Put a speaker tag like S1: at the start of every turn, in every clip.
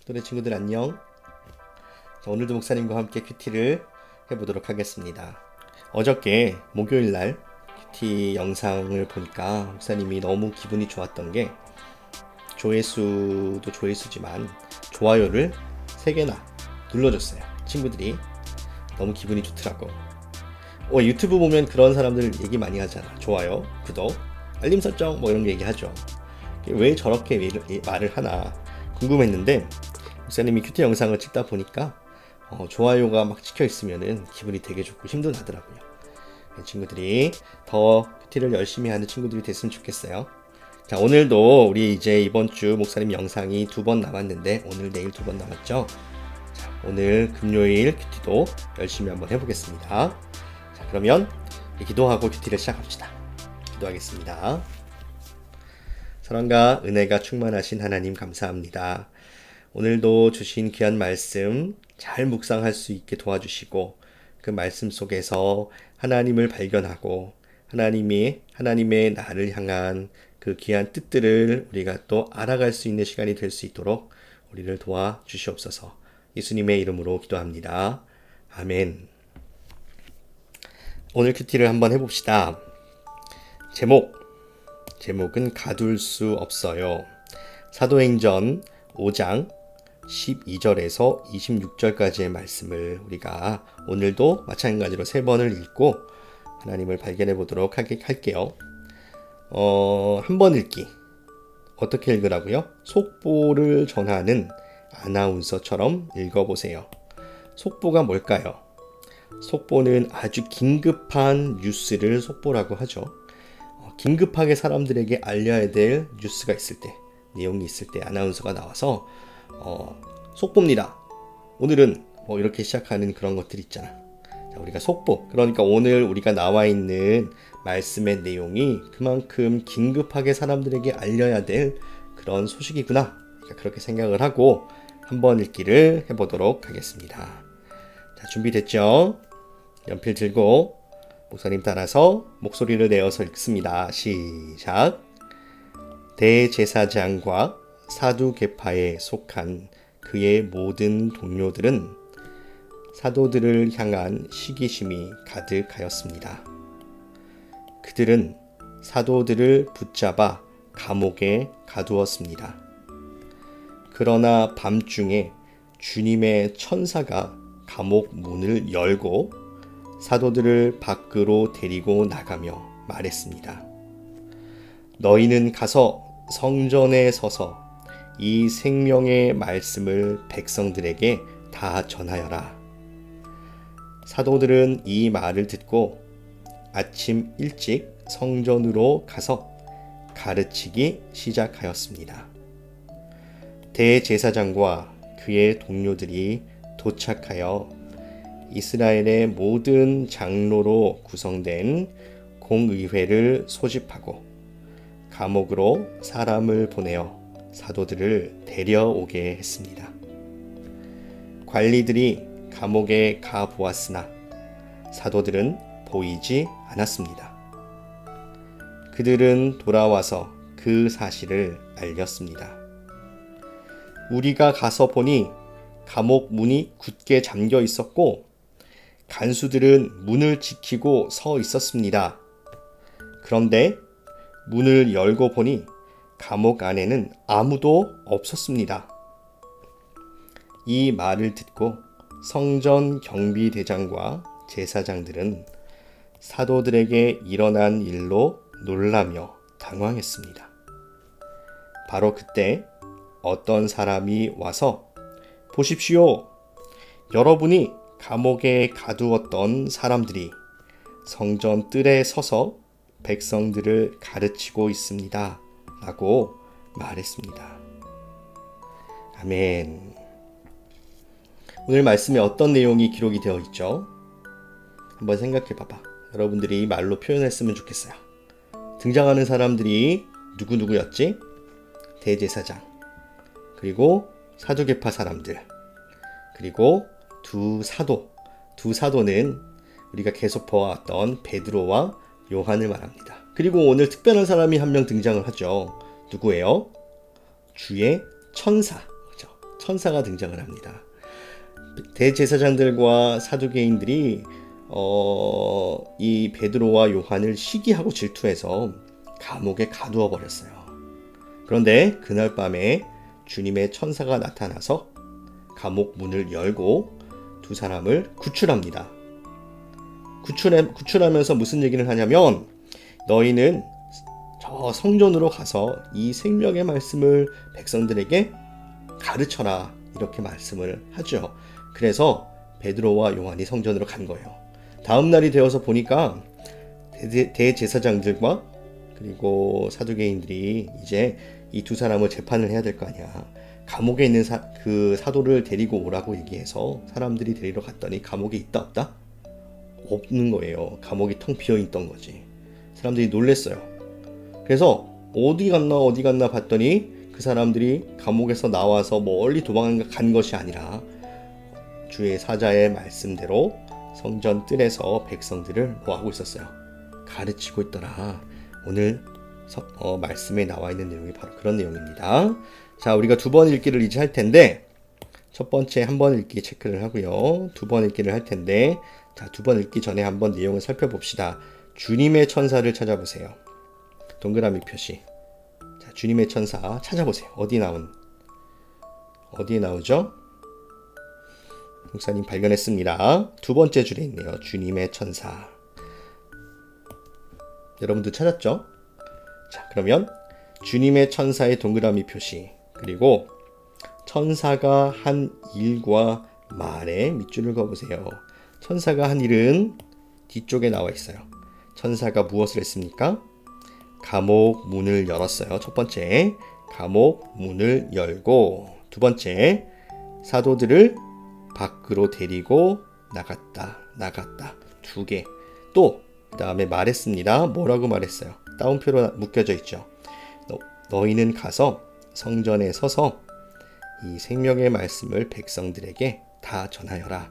S1: 또래 친구들 안녕. 자, 오늘도 목사님과 함께 큐티를 해보도록 하겠습니다. 어저께 목요일날 큐티 영상을 보니까 목사님이 너무 기분이 좋았던 게 조회수도 조회수지만 좋아요를 3개나 눌러줬어요. 친구들이 너무 기분이 좋더라고. 유튜브 보면 그런 사람들 얘기 많이 하잖아. 좋아요, 구독, 알림 설정 뭐 이런 거 얘기하죠. 왜 저렇게 말을 하나 궁금했는데 목사님이 큐티 영상을 찍다 보니까 좋아요가 막 찍혀 있으면은 기분이 되게 좋고 힘도 나더라고요. 친구들이 더 큐티를 열심히 하는 친구들이 됐으면 좋겠어요. 자, 오늘도 우리 이제 이번 주 목사님 영상이 2번 남았는데 오늘 내일 2번 남았죠. 자, 오늘 금요일 큐티도 열심히 한번 해보겠습니다. 자, 그러면 기도하고 큐티를 시작합시다. 기도하겠습니다. 사랑과 은혜가 충만하신 하나님 감사합니다. 오늘도 주신 귀한 말씀 잘 묵상할 수 있게 도와주시고 그 말씀 속에서 하나님을 발견하고 하나님의 나를 향한 그 귀한 뜻들을 우리가 또 알아갈 수 있는 시간이 될 수 있도록 우리를 도와주시옵소서. 예수님의 이름으로 기도합니다. 아멘. 오늘 큐티를 한번 해봅시다. 제목은 가둘 수 없어요. 사도행전 5장 12절에서 26절까지의 말씀을 우리가 오늘도 마찬가지로 3번을 읽고 하나님을 발견해 보도록 할게요. 한 번 읽기. 어떻게 읽으라고요? 속보를 전하는 아나운서처럼 읽어보세요. 속보가 뭘까요? 속보는 아주 긴급한 뉴스를 속보라고 하죠. 긴급하게 사람들에게 알려야 될 뉴스가 있을 때, 내용이 있을 때 아나운서가 나와서 속보입니다. 오늘은 뭐 이렇게 시작하는 그런 것들 있잖아. 자, 우리가 속보, 그러니까 오늘 우리가 나와 있는 말씀의 내용이 그만큼 긴급하게 사람들에게 알려야 될 그런 소식이구나. 그러니까 그렇게 생각을 하고 한번 읽기를 해보도록 하겠습니다. 자, 준비됐죠? 연필 들고 목사님 따라서 목소리를 내어서 읽습니다. 시작. 대제사장과 사두개파에 속한 그의 모든 동료들은 사도들을 향한 시기심이 가득하였습니다. 그들은 사도들을 붙잡아 감옥에 가두었습니다. 그러나 밤중에 주님의 천사가 감옥 문을 열고 사도들을 밖으로 데리고 나가며 말했습니다. 너희는 가서 성전에 서서 이 생명의 말씀을 백성들에게 다 전하여라. 사도들은 이 말을 듣고 아침 일찍 성전으로 가서 가르치기 시작하였습니다. 대제사장과 그의 동료들이 도착하여 이스라엘의 모든 장로로 구성된 공의회를 소집하고 감옥으로 사람을 보내어 사도들을 데려오게 했습니다. 관리들이 감옥에 가 보았으나 사도들은 보이지 않았습니다. 그들은 돌아와서 그 사실을 알렸습니다. 우리가 가서 보니 감옥 문이 굳게 잠겨 있었고 간수들은 문을 지키고 서 있었습니다. 그런데 문을 열고 보니 감옥 안에는 아무도 없었습니다. 이 말을 듣고 성전 경비대장과 제사장들은 사도들에게 일어난 일로 놀라며 당황했습니다. 바로 그때 어떤 사람이 와서 보십시오. 여러분이 감옥에 가두었던 사람들이 성전 뜰에 서서 백성들을 가르치고 있습니다. 라고 말했습니다. 아멘. 오늘 말씀에 어떤 내용이 기록이 되어 있죠? 한번 생각해 봐봐. 여러분들이 말로 표현했으면 좋겠어요. 등장하는 사람들이 누구였지? 대제사장, 그리고 사두개파 사람들, 그리고 두 사도는 우리가 계속 보아왔던 베드로와 요한을 말합니다. 그리고 오늘 특별한 사람이 한 명 등장을 하죠. 누구예요? 주의 천사. 그죠? 천사가 등장을 합니다. 대제사장들과 사두개인들이 이 베드로와 요한을 시기하고 질투해서 감옥에 가두어 버렸어요. 그런데 그날 밤에 주님의 천사가 나타나서 감옥 문을 열고 두 사람을 구출합니다. 구출하면서 무슨 얘기를 하냐면, 너희는 저 성전으로 가서 이 생명의 말씀을 백성들에게 가르쳐라, 이렇게 말씀을 하죠. 그래서 베드로와 요한이 성전으로 간 거예요. 다음 날이 되어서 보니까 대제사장들과 그리고 사두개인들이 이제 이 두 사람을 재판을 해야 될 거 아니야. 감옥에 있는 그 사도를 데리고 오라고 얘기해서 사람들이 데리러 갔더니 감옥에 있다 없다? 없는 거예요. 감옥이 텅 비어 있던 거지. 사람들이 놀랬어요. 그래서 어디 갔나 봤더니 그 사람들이 감옥에서 나와서 멀리 도망간 것이 아니라 주의 사자의 말씀대로 성전 뜰에서 백성들을 뭐 하고 있었어요? 가르치고 있더라. 오늘 말씀에 나와 있는 내용이 바로 그런 내용입니다. 자, 우리가 두 번 읽기를 이제 할 텐데, 첫 번째 한 번 읽기 체크를 하고요. 두 번 읽기를 할 텐데, 자, 두 번 읽기 전에 한번 내용을 살펴봅시다. 주님의 천사를 찾아보세요. 동그라미 표시. 자, 주님의 천사 찾아보세요. 어디에 나오죠? 목사님 발견했습니다. 두 번째 줄에 있네요. 주님의 천사. 여러분도 찾았죠? 자, 그러면 주님의 천사의 동그라미 표시, 그리고 천사가 한 일과 말에 밑줄을 그어보세요. 천사가 한 일은 뒤쪽에 나와 있어요. 천사가 무엇을 했습니까? 감옥 문을 열었어요. 첫 번째, 감옥 문을 열고, 두 번째, 사도들을 밖으로 데리고 나갔다. 두 개. 또 그 다음에 말했습니다. 뭐라고 말했어요? 따옴표로 묶여져 있죠. 너희는 가서 성전에 서서 이 생명의 말씀을 백성들에게 다 전하여라.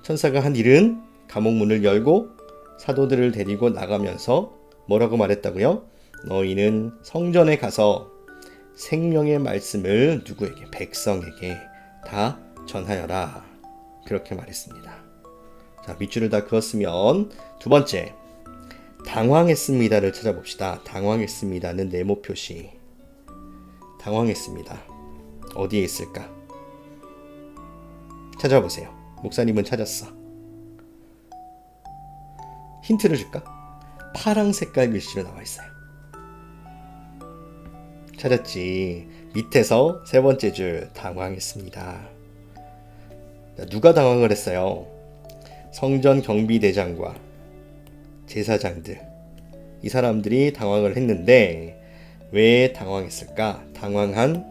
S1: 천사가 한 일은 감옥 문을 열고 사도들을 데리고 나가면서 뭐라고 말했다고요? 너희는 성전에 가서 생명의 말씀을 누구에게? 백성에게 다 전하여라. 그렇게 말했습니다. 자, 밑줄을 다 그었으면 두 번째, 당황했습니다를 찾아봅시다. 당황했습니다는 네모 표시. 당황했습니다. 어디에 있을까? 찾아보세요. 목사님은 찾았어. 힌트를 줄까? 파랑 색깔 글씨로 나와 있어요. 찾았지. 밑에서 세 번째 줄, 당황했습니다. 누가 당황을 했어요? 성전 경비대장과 제사장들, 이 사람들이 당황을 했는데 왜 당황했을까? 당황한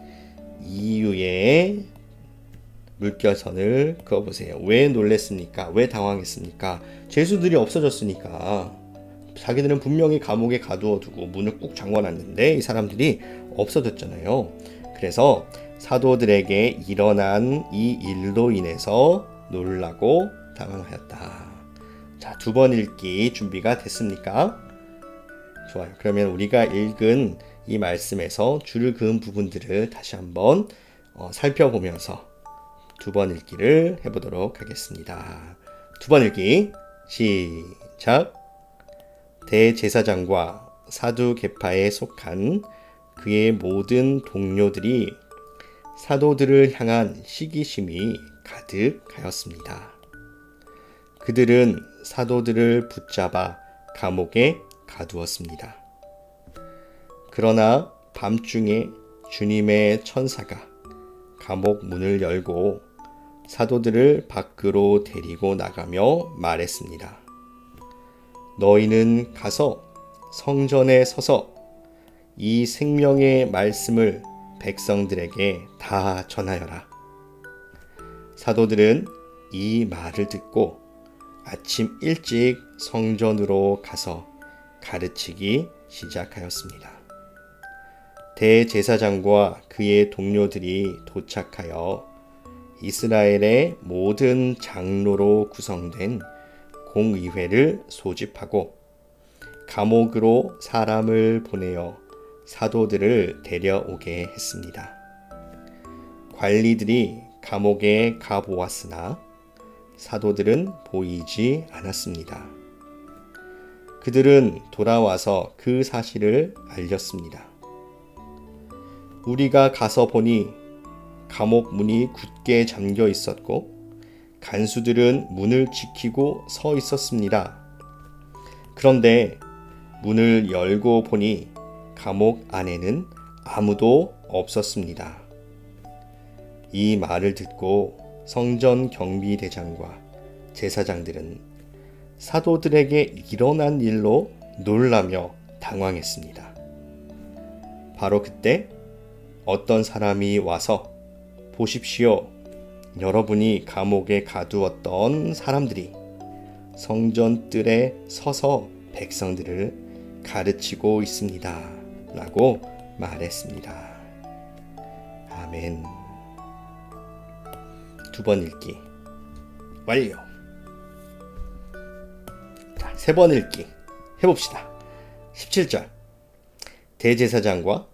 S1: 이유에 물결선을 그어보세요. 왜 놀랬습니까? 왜 당황했습니까? 죄수들이 없어졌으니까. 자기들은 분명히 감옥에 가두어두고 문을 꾹 잠궈놨는데 이 사람들이 없어졌잖아요. 그래서 사도들에게 일어난 이 일로 인해서 놀라고 당황하였다. 자, 두 번 읽기 준비가 됐습니까? 좋아요. 그러면 우리가 읽은 이 말씀에서 줄을 그은 부분들을 다시 한번 살펴보면서 두 번 읽기를 해보도록 하겠습니다. 두 번 읽기 시작. 대제사장과 사두개파에 속한 그의 모든 동료들이 사도들을 향한 시기심이 가득하였습니다. 그들은 사도들을 붙잡아 감옥에 가두었습니다. 그러나 밤중에 주님의 천사가 감옥 문을 열고 사도들을 밖으로 데리고 나가며 말했습니다. 너희는 가서 성전에 서서 이 생명의 말씀을 백성들에게 다 전하여라. 사도들은 이 말을 듣고 아침 일찍 성전으로 가서 가르치기 시작하였습니다. 대제사장과 그의 동료들이 도착하여 이스라엘의 모든 장로로 구성된 공의회를 소집하고 감옥으로 사람을 보내어 사도들을 데려오게 했습니다. 관리들이 감옥에 가보았으나 사도들은 보이지 않았습니다. 그들은 돌아와서 그 사실을 알렸습니다. 우리가 가서 보니 감옥 문이 굳게 잠겨 있었고 간수들은 문을 지키고 서 있었습니다. 그런데 문을 열고 보니 감옥 안에는 아무도 없었습니다. 이 말을 듣고 성전 경비대장과 제사장들은 사도들에게 일어난 일로 놀라며 당황했습니다. 바로 그때 어떤 사람이 와서 보십시오. 여러분이 감옥에 가두었던 사람들이 성전 뜰에 서서 백성들을 가르치고 있습니다. 라고 말했습니다. 아멘. 두 번 읽기 완료. 자, 세 번 읽기 해봅시다. 17절. 대제사장과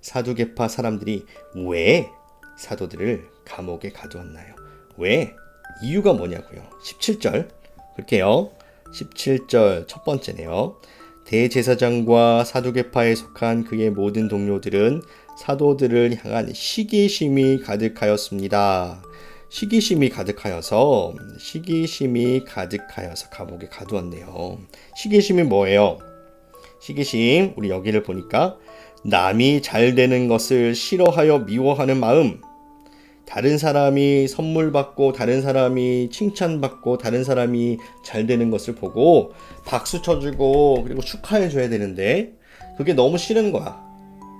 S1: 사두개파 사람들이 왜 사도들을 감옥에 가두었나요? 왜? 이유가 뭐냐고요? 17절 볼게요. 17절 첫 번째네요. 대제사장과 사두개파에 속한 그의 모든 동료들은 사도들을 향한 시기심이 가득하였습니다. 시기심이 가득하여서 감옥에 가두었네요. 시기심이 뭐예요? 시기심, 우리 여기를 보니까 남이 잘 되는 것을 싫어하여 미워하는 마음, 다른 사람이 선물 받고 다른 사람이 칭찬받고 다른 사람이 잘 되는 것을 보고 박수 쳐주고 그리고 축하해 줘야 되는데 그게 너무 싫은 거야.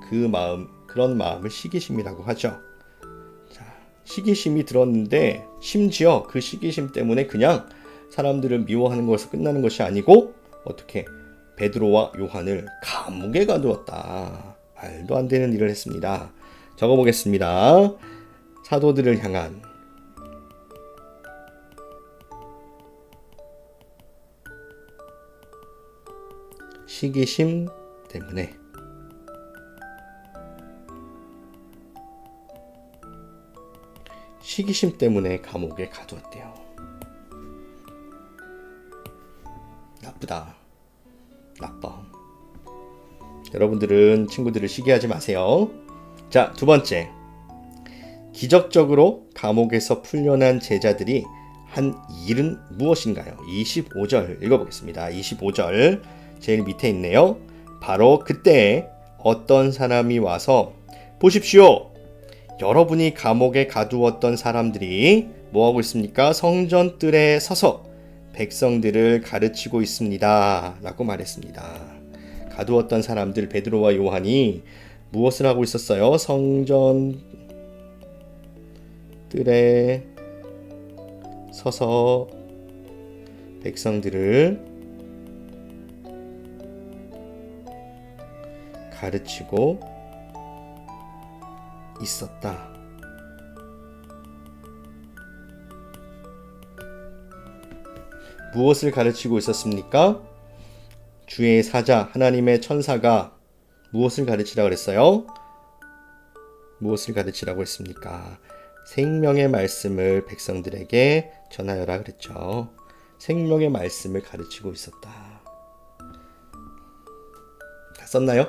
S1: 그 마음, 그런 마음을 시기심이라고 하죠. 자, 시기심이 들었는데 심지어 그 시기심 때문에 그냥 사람들을 미워하는 것에서 끝나는 것이 아니고 어떻게 베드로와 요한을 감옥에 가두었다. 말도 안 되는 일을 했습니다. 적어보겠습니다. 사도들을 향한 시기심 때문에 감옥에 가두었대요. 나쁘다. 나빠. 여러분들은 친구들을 시기하지 마세요. 자, 두 번째. 기적적으로 감옥에서 풀려난 제자들이 한 일은 무엇인가요? 25절 읽어보겠습니다. 25절 제일 밑에 있네요. 바로 그때 어떤 사람이 와서 보십시오. 여러분이 감옥에 가두었던 사람들이 뭐하고 있습니까? 성전 뜰에 서서 백성들을 가르치고 있습니다. 라고 말했습니다. 가두었던 사람들 베드로와 요한이 무엇을 하고 있었어요? 성전 뜰에 서서 백성들을 가르치고 있었다. 무엇을 가르치고 있었습니까? 주의 사자 하나님의 천사가 무엇을 가르치라고 그랬어요? 무엇을 가르치라고 했습니까? 생명의 말씀을 백성들에게 전하여라 그랬죠. 생명의 말씀을 가르치고 있었다. 다 썼나요?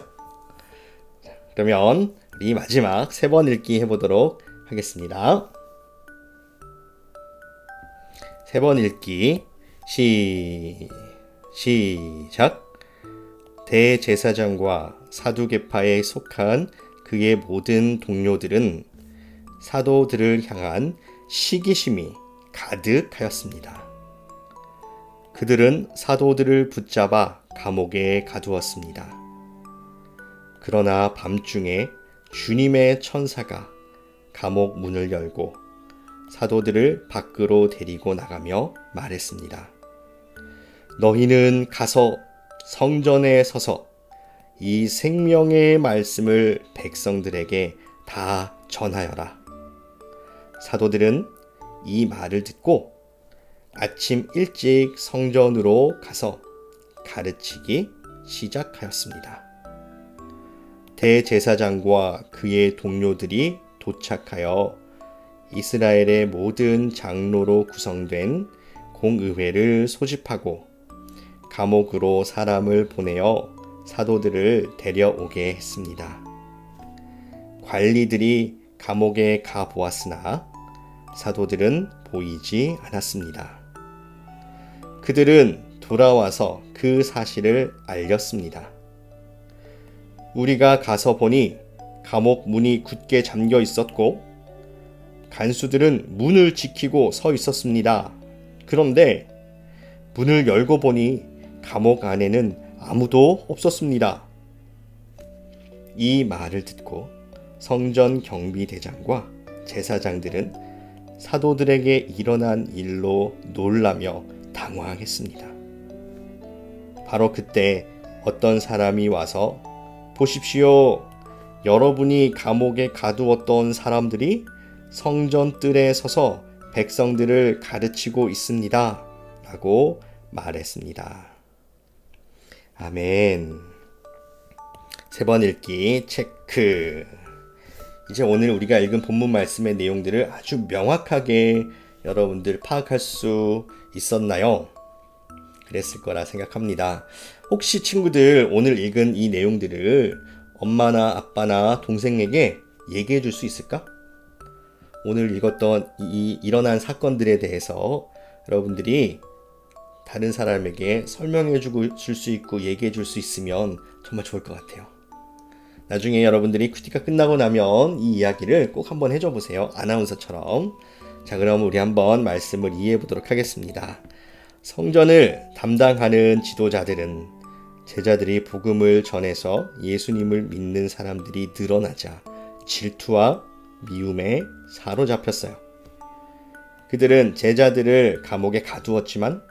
S1: 그러면 우리 마지막 세 번 읽기 해보도록 하겠습니다. 세 번 읽기 시작. 대제사장과 사두개파에 속한 그의 모든 동료들은 사도들을 향한 시기심이 가득하였습니다. 그들은 사도들을 붙잡아 감옥에 가두었습니다. 그러나 밤중에 주님의 천사가 감옥 문을 열고 사도들을 밖으로 데리고 나가며 말했습니다. 너희는 가서 성전에 서서 이 생명의 말씀을 백성들에게 다 전하여라. 사도들은 이 말을 듣고 아침 일찍 성전으로 가서 가르치기 시작하였습니다. 대제사장과 그의 동료들이 도착하여 이스라엘의 모든 장로로 구성된 공의회를 소집하고 감옥으로 사람을 보내어 사도들을 데려오게 했습니다. 관리들이 감옥에 가 보았으나 사도들은 보이지 않았습니다. 그들은 돌아와서 그 사실을 알렸습니다. 우리가 가서 보니 감옥 문이 굳게 잠겨 있었고 간수들은 문을 지키고 서 있었습니다. 그런데 문을 열고 보니 감옥 안에는 아무도 없었습니다. 이 말을 듣고 성전 경비대장과 제사장들은 사도들에게 일어난 일로 놀라며 당황했습니다. 바로 그때 어떤 사람이 와서 보십시오. 여러분이 감옥에 가두었던 사람들이 성전 뜰에 서서 백성들을 가르치고 있습니다. 라고 말했습니다. 아멘. 3번 읽기 체크. 이제 오늘 우리가 읽은 본문 말씀의 내용들을 아주 명확하게 여러분들 파악할 수 있었나요? 그랬을 거라 생각합니다. 혹시 친구들 오늘 읽은 이 내용들을 엄마나 아빠나 동생에게 얘기해 줄 수 있을까? 오늘 읽었던 일어난 사건들에 대해서 여러분들이 다른 사람에게 설명해 줄 수 있고 얘기해 줄 수 있으면 정말 좋을 것 같아요. 나중에 여러분들이 큐티가 끝나고 나면 이 이야기를 꼭 한번 해줘 보세요. 아나운서처럼. 자, 그럼 우리 한번 말씀을 이해해 보도록 하겠습니다. 성전을 담당하는 지도자들은 제자들이 복음을 전해서 예수님을 믿는 사람들이 늘어나자 질투와 미움에 사로잡혔어요. 그들은 제자들을 감옥에 가두었지만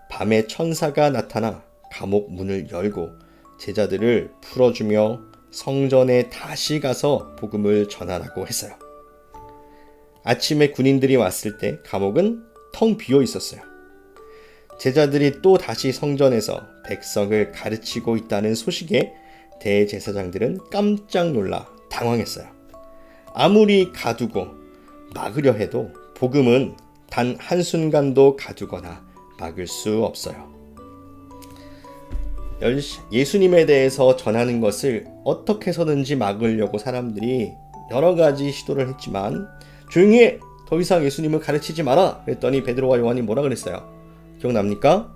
S1: 밤에 천사가 나타나 감옥 문을 열고 제자들을 풀어주며 성전에 다시 가서 복음을 전하라고 했어요. 아침에 군인들이 왔을 때 감옥은 텅 비어 있었어요. 제자들이 또 다시 성전에서 백성을 가르치고 있다는 소식에 대제사장들은 깜짝 놀라 당황했어요. 아무리 가두고 막으려 해도 복음은 단 한순간도 가두거나 막을 수 없어요. 예수님에 대해서 전하는 것을 어떻게 해서든지 막으려고 사람들이 여러 가지 시도를 했지만 조용히 해! 더 이상 예수님을 가르치지 마라! 그랬더니 베드로와 요한이 뭐라 그랬어요? 기억납니까?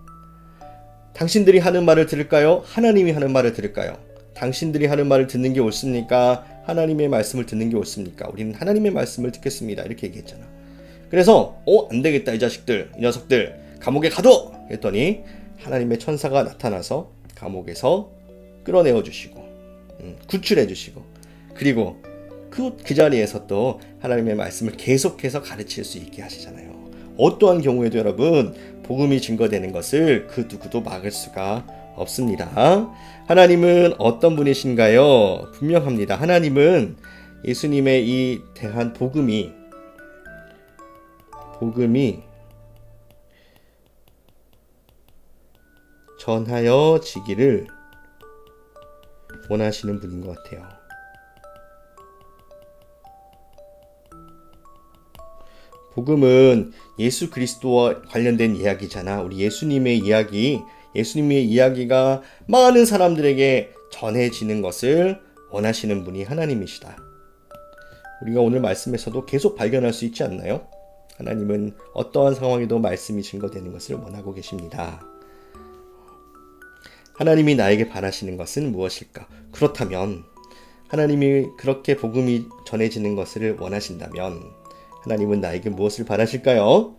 S1: 당신들이 하는 말을 들을까요? 하나님이 하는 말을 들을까요? 당신들이 하는 말을 듣는 게 옳습니까? 하나님의 말씀을 듣는 게 옳습니까? 우리는 하나님의 말씀을 듣겠습니다. 이렇게 얘기했잖아. 그래서 안 되겠다 이 자식들, 이 녀석들 감옥에 가둬! 했더니 하나님의 천사가 나타나서 감옥에서 끌어내어 주시고 구출해 주시고 그리고 그 자리에서 또 하나님의 말씀을 계속해서 가르칠 수 있게 하시잖아요. 어떠한 경우에도 여러분 복음이 증거되는 것을 그 누구도 막을 수가 없습니다. 하나님은 어떤 분이신가요? 분명합니다. 하나님은 예수님의 이 대한 복음이 전하여지기를 원하시는 분인 것 같아요. 복음은 예수 그리스도와 관련된 이야기잖아. 우리 예수님의 이야기가 많은 사람들에게 전해지는 것을 원하시는 분이 하나님이시다. 우리가 오늘 말씀에서도 계속 발견할 수 있지 않나요? 하나님은 어떠한 상황에도 말씀이 증거되는 것을 원하고 계십니다. 하나님이 나에게 바라시는 것은 무엇일까? 그렇다면 하나님이 그렇게 복음이 전해지는 것을 원하신다면 하나님은 나에게 무엇을 바라실까요?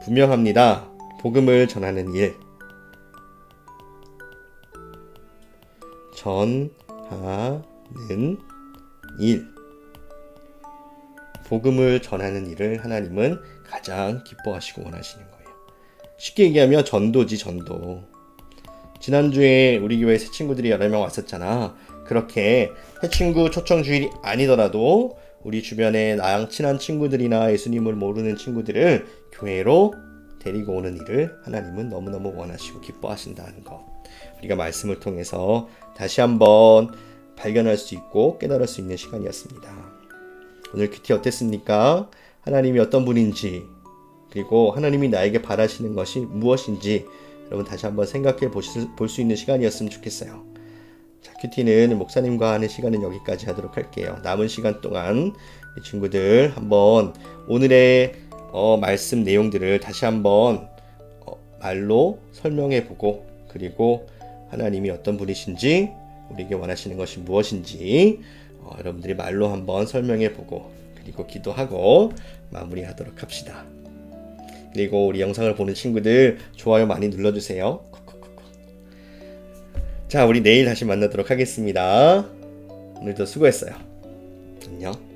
S1: 분명합니다. 복음을 전하는 일. 복음을 전하는 일을 하나님은 가장 기뻐하시고 원하시는 거예요. 쉽게 얘기하면 전도지, 전도. 지난주에 우리 교회 새 친구들이 여러 명 왔었잖아. 그렇게 새 친구 초청 주일이 아니더라도 우리 주변에 나랑 친한 친구들이나 예수님을 모르는 친구들을 교회로 데리고 오는 일을 하나님은 너무너무 원하시고 기뻐하신다는 것. 우리가 말씀을 통해서 다시 한번 발견할 수 있고 깨달을 수 있는 시간이었습니다. 오늘 큐티 어땠습니까? 하나님이 어떤 분인지, 그리고 하나님이 나에게 바라시는 것이 무엇인지 여러분 다시 한번 생각해 볼 수 있는 시간이었으면 좋겠어요. 자, 큐티는 목사님과 하는 시간은 여기까지 하도록 할게요. 남은 시간 동안 이 친구들 한번 오늘의 말씀 내용들을 다시 한번 말로 설명해 보고, 그리고 하나님이 어떤 분이신지, 우리에게 원하시는 것이 무엇인지 여러분들이 말로 한번 설명해 보고, 그리고 기도하고 마무리하도록 합시다. 그리고 우리 영상을 보는 친구들 좋아요 많이 눌러주세요. 자, 우리 내일 다시 만나도록 하겠습니다. 오늘도 수고했어요. 안녕.